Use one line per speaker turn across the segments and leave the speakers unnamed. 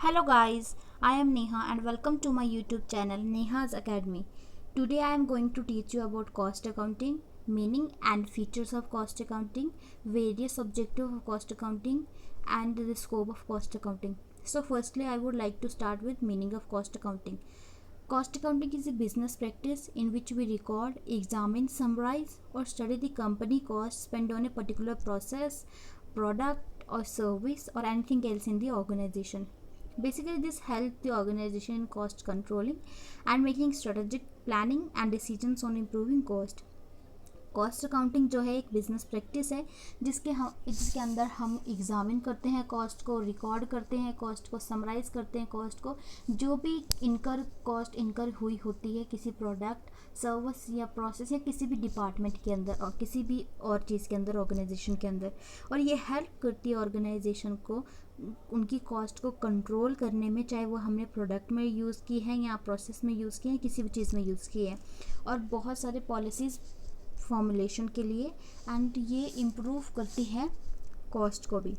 Hello guys, I am Neha and welcome to my YouTube channel Neha's Academy. Today I am going to teach you about cost accounting, meaning and features of cost accounting, various objectives of cost accounting and the scope of cost accounting. So firstly I would like to start with meaning of cost accounting. Cost accounting is a business practice in which we record, examine, summarize or study the company costs spent on a particular process, product or service or anything else in the organization. Basically, this helps the organization in cost controlling and making strategic planning and decisions on improving cost. Cost accounting जो है एक business practice है जिसके अंदर हम examine करते हैं cost को, रिकॉर्ड करते हैं कॉस्ट को, समराइज करते हैं कॉस्ट को, जो भी कॉस्ट इनकर हुई होती है किसी प्रोडक्ट, सर्विस या प्रोसेस या किसी भी डिपार्टमेंट के अंदर और किसी भी और चीज़ के अंदर, ऑर्गेनाइजेशन के अंदर। और ये हेल्प करती है ऑर्गेनाइजेशन को उनकी कॉस्ट को कंट्रोल करने में, चाहे वो हमने प्रोडक्ट में यूज़ की है या प्रोसेस में यूज़ की है, किसी भी चीज़ में यूज़ की है। और बहुत सारे पॉलिसीज़ फॉर्मुलेशन के लिए एंड ये इम्प्रूव करती है कॉस्ट को भी।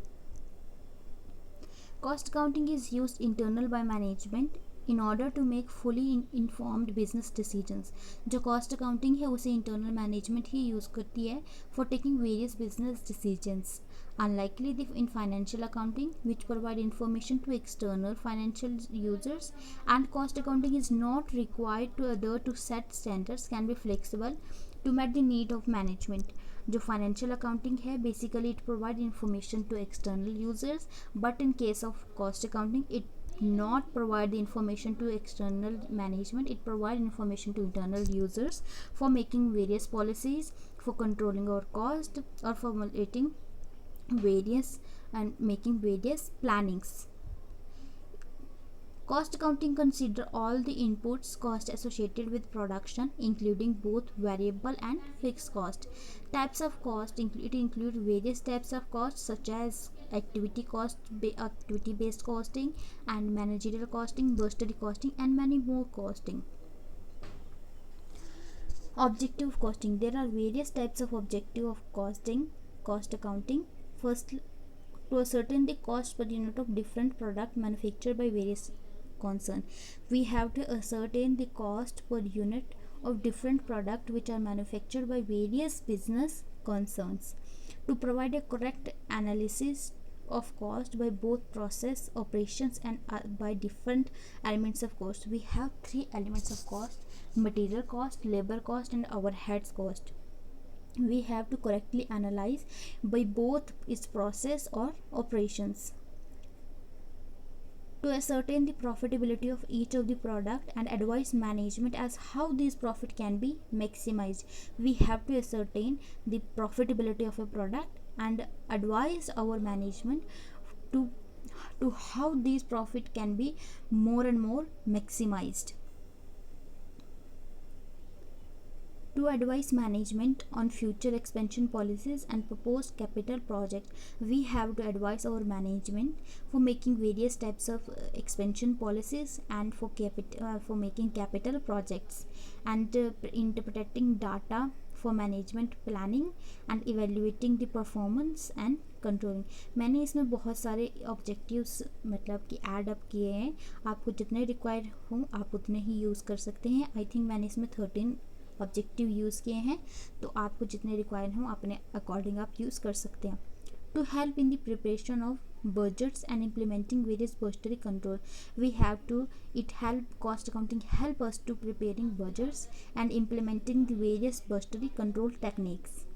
Cost accounting is use internal by management in order to make fully informed business decisions. जो कॉस्ट अकाउंटिंग है उसे इंटरनल मैनेजमेंट ही यूज़ करती है for taking various business decisions, unlikely in financial accounting which provide information to external financial users, and cost accounting is not required to adhere to set standards, can be flexible to meet the need of management. जो financial accounting है basically it provide information to external users, but in case of cost accounting it not provide the information to external management, it provide information to internal users for making various policies, for controlling our cost or formulating various and making various plannings. Cost accounting consider all the inputs cost associated with production, including both variable and fixed cost. Types of cost include various types of costs such as activity based costing and managerial costing, budgetary costing and many more costing. Objective costing. There are various types of objective of cost accounting. First, to ascertain the cost per unit of different product manufactured by various concern, we have to ascertain the cost per unit of different product which are manufactured by various business concerns. To provide a correct analysis of cost by both process operations and by different elements of cost, we have three elements of cost: material cost, labor cost and overheads cost. We have to correctly analyze by both its process or operations. To ascertain the profitability of each of the product and advise management as how this profit can be maximized, we have to ascertain the profitability of a product and advise our management to how these profit can be more and more maximized. To advise management on future expansion policies and proposed capital project, we have to advise our management for making various types of expansion policies and for making capital projects, and interpreting data for management planning and evaluating the performance and controlling. मैंने इसमें बहुत सारे objectives मतलब कि add up किए हैं, आपको जितने रिक्वायर्ड हों आप उतने ही यूज़ कर सकते हैं। आई थिंक मैंने इसमें 13 ऑब्जेक्टिव यूज़ किए हैं, तो आपको जितने रिक्वायर्ड हों अपने अकॉर्डिंग आप यूज़ कर सकते हैं। To help in the preparation of budgets and implementing various budgetary control, cost accounting help us to preparing budgets and implementing the various budgetary control techniques.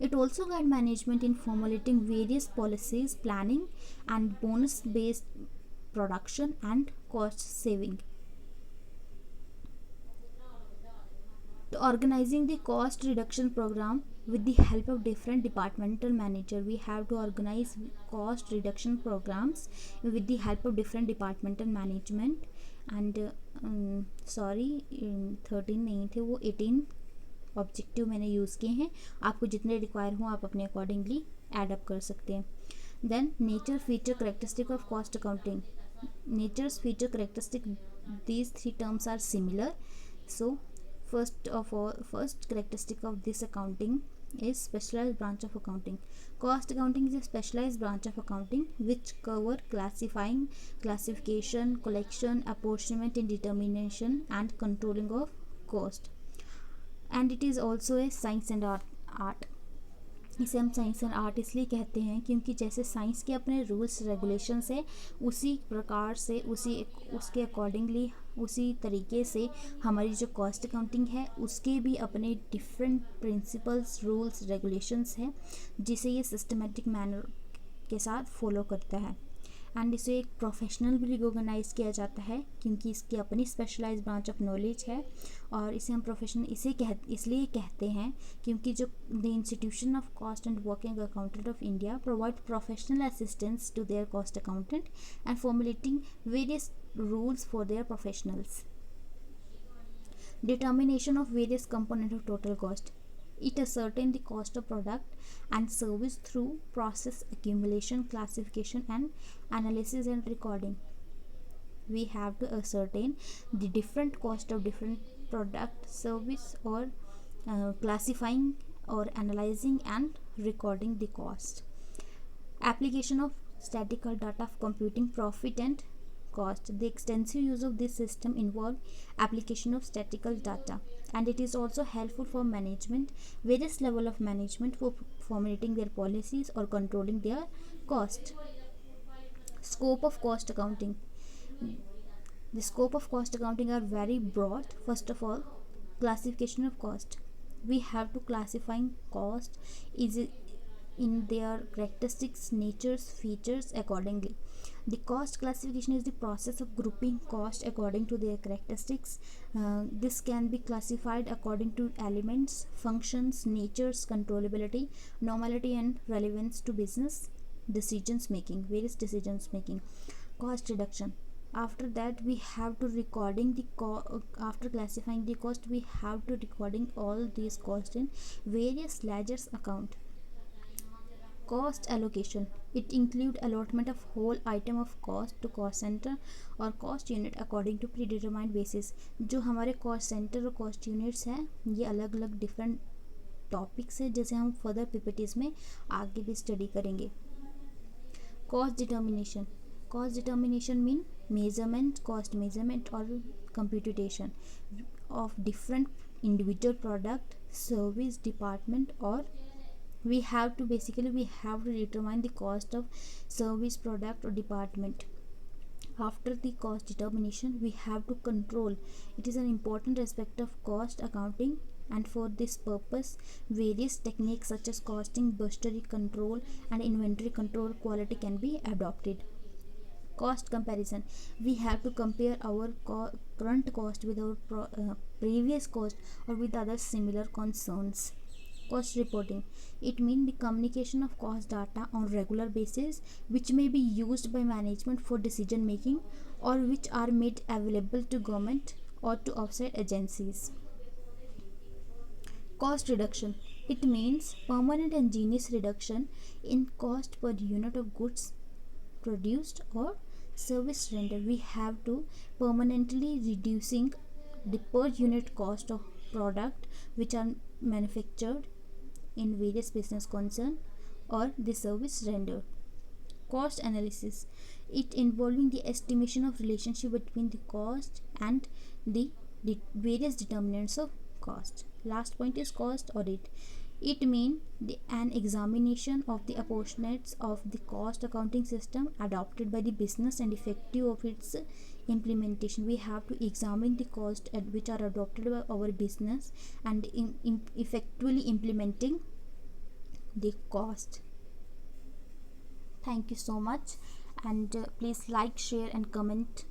It also guide management in formulating various policies, planning and bonus based production and cost saving. To organizing the cost reduction program with the help of different departmental manager, we have to organize cost reduction programs with the help of different departmental management and 13 नहीं थे वो 18 objective मैंने use किए हैं। आपको जितने require हों आप अपने अकॉर्डिंगली एड अप कर सकते हैं। Then nature feature characteristic of cost accounting. Nature's feature characteristic, these three terms are similar. So first characteristic of this accounting is specialized branch of accounting. Cost accounting is a specialized branch of accounting which cover classification, collection, apportionment and determination and controlling of cost. And it is also a science and art. इसे हम science and art इसलिए कहते हैं क्योंकि जैसे science के अपने rules regulations है, उसी प्रकार से उसके अकॉर्डिंगली उसी तरीके से हमारी जो कॉस्ट अकाउंटिंग है उसके भी अपने डिफरेंट प्रिंसिपल्स, रूल्स, रेगुलेशंस हैं जिसे ये सिस्टमेटिक मैनर के साथ फॉलो करता है। एंड इसे एक प्रोफेशनल भी रिकॉग्नाइज किया जाता है क्योंकि इसकी अपनी स्पेशलाइज्ड ब्रांच ऑफ नॉलेज है। और इसे हम प्रोफेशनल इसलिए कहते हैं क्योंकि जो the institution of cost and working accountant of India provide professional assistance to their cost accountant and formulating various rules for their professionals. Determination of various components of total cost. It ascertains the cost of product and service through process accumulation, classification and analysis and recording. We have to ascertain the different cost of different product, service or classifying or analyzing and recording the cost. Application of statistical data of computing profit and cost. The extensive use of this system involve application of statistical data, and it is also helpful for management, various level of management for formulating their policies or controlling their cost. Scope of cost accounting. The scope of cost accounting are very broad. First of all, classification of cost. We have to classify cost is in their characteristics, natures, features accordingly. The cost classification is the process of grouping cost according to their characteristics. This can be classified according to elements, functions, natures, controllability, normality and relevance to business decisions making, various decisions making. Cost reduction. After that we have to recording the after classifying the cost, we have to recording all these costs in various ledgers account. Cost allocation. It include allotment of whole item of cost to cost center और cost unit according to predetermined basis. जो हमारे cost center और cost units हैं ये अलग अलग different topics है जैसे हम further PPTs में आगे भी study करेंगे. Cost determination. Cost determination mean measurement, cost measurement or computation of different individual product, service, department or we have to determine the cost of service, product or department. After the cost determination we have to control. It is an important aspect of cost accounting, and for this purpose various techniques such as costing, budgetary control and inventory control quality can be adopted. Cost comparison. We have to compare our current cost with our previous cost or with other similar concerns. Cost reporting. It means the communication of cost data on regular basis which may be used by management for decision making or which are made available to government or to outside agencies. Cost reduction. It means permanent and ingenious reduction in cost per unit of goods produced or service rendered. We have to permanently reducing the per unit cost of product which are manufactured in various business concern or the service rendered. Cost analysis. It involving the estimation of relationship between the cost and the various determinants of cost. Last point is cost audit. It means an examination of the apportionments of the cost accounting system adopted by the business and effective of its implementation. We have to examine the cost which are adopted by our business and effectively implementing the cost. Thank you so much, and please like, share and comment